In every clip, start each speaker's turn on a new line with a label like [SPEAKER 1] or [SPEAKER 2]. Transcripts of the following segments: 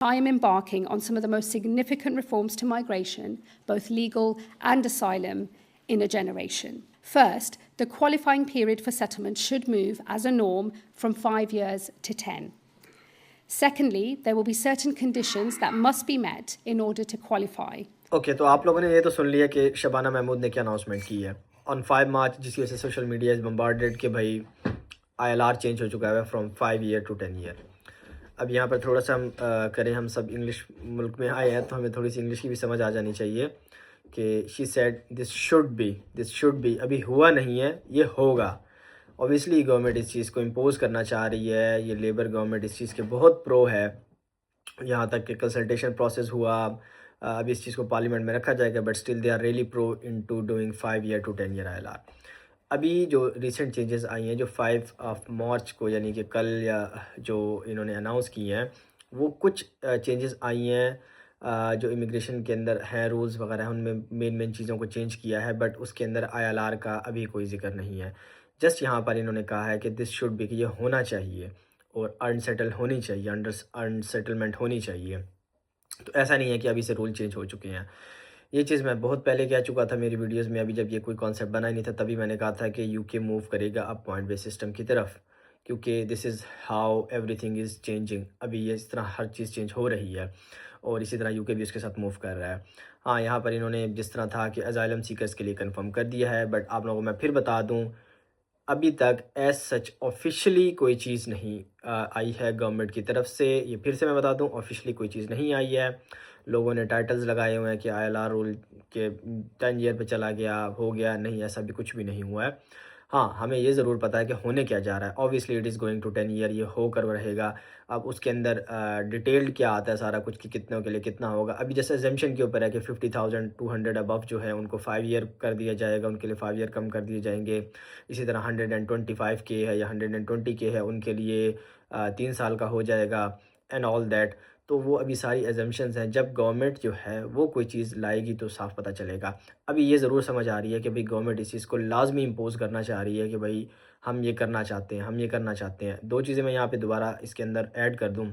[SPEAKER 1] I am embarking on some of the most significant reforms to migration, both legal and asylum, in a generation. First, the qualifying period for settlement should move as a norm from 5 years to 10. Secondly, there will be certain conditions that must be met in order to qualify.
[SPEAKER 2] Okay तो आप लोगों ने ये तो सुन लिया कि शबाना महमूद ने क्या अनाउंसमेंट की है ऑन 5 मार्च, जिसकी वजह से सोशल मीडिया इज़ बम्बार्डेड कि भाई ILR चेंज हो चुका है फ्रॉम 5 ईयर टू 10 ईयर। अब यहाँ पर थोड़ा सा हम करें, हम सब इंग्लिश मुल्क में आए हैं तो हमें थोड़ी सी इंग्लिश की भी समझ आ जानी चाहिए कि she said this should be, अभी हुआ नहीं है, ये होगा। ऑब्वियसली गवर्नमेंट इस चीज़ को इम्पोज करना चाह रही है, ये लेबर गवर्नमेंट इस चीज़ के बहुत प्रो है। यहाँ तक कि कंसल्टेशन प्रोसेस हुआ, अभी इस चीज़ को पार्लियामेंट में रखा जाएगा, but still they are really pro in to doing 5 year to 10 year ILR। अभी जो रिसेंट चेंजेस आई हैं, जो 5 मार्च को यानी कि कल या जो इन्होंने अनाउंस की हैं, वो कुछ चेंजेस आई हैं जो इमिग्रेशन के अंदर हैं, रूल्स वगैरह हैं, उनमें मेन चीज़ों को चेंज किया है, बट उसके अंदर ILR का अभी कोई ज़िक्र नहीं है। जस्ट यहाँ पर इन्होंने कहा है कि दिस शुड बी, कि ये होना चाहिए और अनसेटल होनी चाहिए, अनसेटलमेंट होनी चाहिए। तो ऐसा नहीं है कि अभी से रूल चेंज हो चुके हैं। ये चीज़ मैं बहुत पहले कह चुका था मेरी वीडियोस में, अभी जब ये कोई कॉन्सेप्ट बना ही नहीं था तभी मैंने कहा था कि यूके मूव करेगा अब पॉइंट बेस सिस्टम की तरफ, क्योंकि this is how everything is changing. अभी ये इस तरह हर चीज़ चेंज हो रही है और इसी तरह यूके भी उसके साथ मूव कर रहा है। हाँ, यहाँ पर इन्होंने जिस तरह था कि अजाइलम सीकर्स के लिए कन्फर्म कर दिया है, बट आप लोगों को मैं फिर बता दूँ, अभी तक एज़ सच ऑफ़िशियली कोई चीज़ नहीं आई है गवर्नमेंट की तरफ से। ये फिर से मैं बता दूँ, ऑफ़िशियली कोई चीज़ नहीं आई है। लोगों ने टाइटल्स लगाए हुए हैं कि ILR रूल के 10 ईयर पे चला गया, हो गया, नहीं ऐसा भी कुछ भी नहीं हुआ है। हाँ, हमें ये ज़रूर पता है कि होने क्या जा रहा है। Obviously it is going to 10 year, ये होकर रहेगा। अब उसके अंदर डिटेल्ड क्या आता है सारा कुछ कि कितनों के लिए कितना होगा। अभी जैसे एग्ज़म्पशन के ऊपर है कि 50,200 अबव जो है उनको 5 ईयर कर दिया जाएगा, उनके लिए 5 ईयर कम कर दिए जाएंगे। इसी तरह 125 के है या 120 के है, उनके लिए 3 साल का हो जाएगा एंड ऑल दैट। तो वो अभी सारी एजम्पशंस हैं, जब गवर्नमेंट जो है वो कोई चीज़ लाएगी तो साफ़ पता चलेगा। अभी ये ज़रूर समझ आ रही है कि भाई गवर्नमेंट इस चीज़ को लाजमी इम्पोज़ करना चाह रही है कि भाई हम ये करना चाहते हैं, हम ये करना चाहते हैं। 2 चीज़ें मैं यहाँ पे दोबारा इसके अंदर ऐड कर दूँ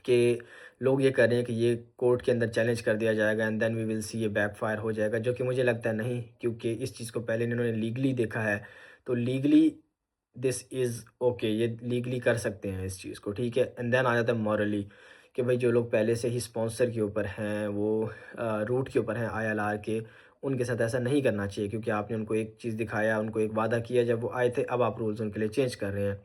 [SPEAKER 2] कि लोग ये कह रहे हैं कि ये कोर्ट के अंदर चैलेंज कर दिया जाएगा and then we will see ये बैकफायर हो जाएगा, जो कि मुझे लगता है नहीं, क्योंकि इस चीज़ को पहले इन्होंने लीगली देखा है। तो लीगली दिस इज़ ओके, ये लीगली कर सकते हैं इस चीज़ को, ठीक है। एंड देन आ जाता है मॉरली कि भाई जो लोग पहले से ही स्पॉन्सर के ऊपर हैं, वो रूट के ऊपर हैं ILR के, उनके साथ ऐसा नहीं करना चाहिए, क्योंकि आपने उनको एक चीज़ दिखाया, उनको एक वादा किया जब वो आए थे, अब आप रूल्स उनके लिए चेंज कर रहे हैं।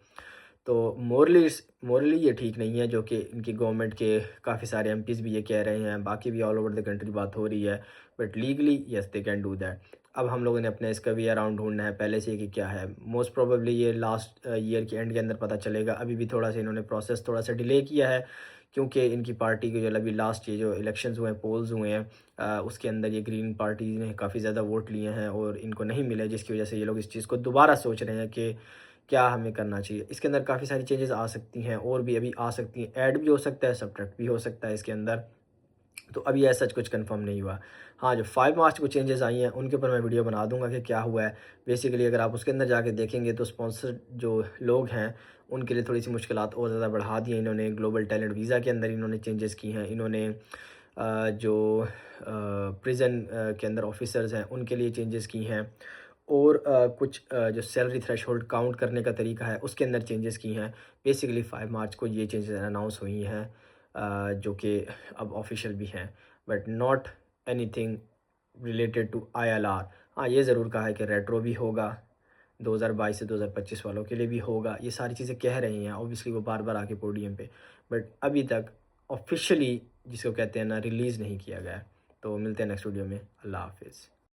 [SPEAKER 2] तो मोरली ये ठीक नहीं है, जो कि इनकी गवर्नमेंट के काफ़ी सारे MPs भी ये कह रहे हैं, बाकी भी ऑल ओवर द कंट्री बात हो रही है, but legally yes they can do that. अब हम लोगों ने अपने इसका वे अराउंड ढूंढना है पहले से कि क्या है। मोस्ट प्रोबेबली ये लास्ट ईयर के एंड के अंदर पता चलेगा। अभी भी थोड़ा सा इन्होंने प्रोसेस थोड़ा सा डिले किया है, क्योंकि इनकी पार्टी के जो अभी लास्ट ये जो इलेक्शंस हुए हैं, पोल्स हुए हैं, उसके अंदर ये ग्रीन पार्टी ने काफ़ी ज़्यादा वोट लिए हैं और इनको नहीं मिले, जिसकी वजह से ये लोग इस चीज़ को दोबारा सोच रहे हैं कि क्या हमें करना चाहिए। इसके अंदर काफ़ी सारी चेंजेस आ सकती हैं और भी अभी आ सकती हैं, ऐड भी हो सकता है, सब्ट्रैक्ट भी हो सकता है इसके अंदर। तो अभी ऐसा सच कुछ कंफर्म नहीं हुआ। हाँ, जो 5 मार्च को चेंजेस आई हैं उनके ऊपर मैं वीडियो बना दूंगा कि क्या हुआ है। बेसिकली अगर आप उसके अंदर जाके देखेंगे तो स्पॉन्सर जो लोग हैं उनके लिए थोड़ी सी मुश्किलात और ज़्यादा बढ़ा दी हैं इन्होंने। ग्लोबल टैलेंट वीज़ा के अंदर इन्होंने चेंजेस की हैं। इन्होंने जो प्रिजन के अंदर ऑफिसर्स हैं उनके लिए चेंजेस की हैं और कुछ जो सैलरी थ्रेशोल्ड काउंट करने का तरीका है उसके अंदर चेंजेस की हैं। बेसिकली 5 मार्च को ये चेंजेस अनाउंस हुई हैं, जो कि अब ऑफिशियल भी हैं, but not anything related to ILR। हाँ, ये ज़रूर कहा है कि रेट्रो भी होगा, 2022 से 2025 वालों के लिए भी होगा। ये सारी चीज़ें कह रही हैं ऑब्वियसली वो बार बार आके पोडियम पे, बट अभी तक ऑफिशियली जिसको कहते हैं ना रिलीज़ नहीं किया गया है। तो मिलते हैं नेक्स्ट वीडियो में। अल्लाह हाफिज़।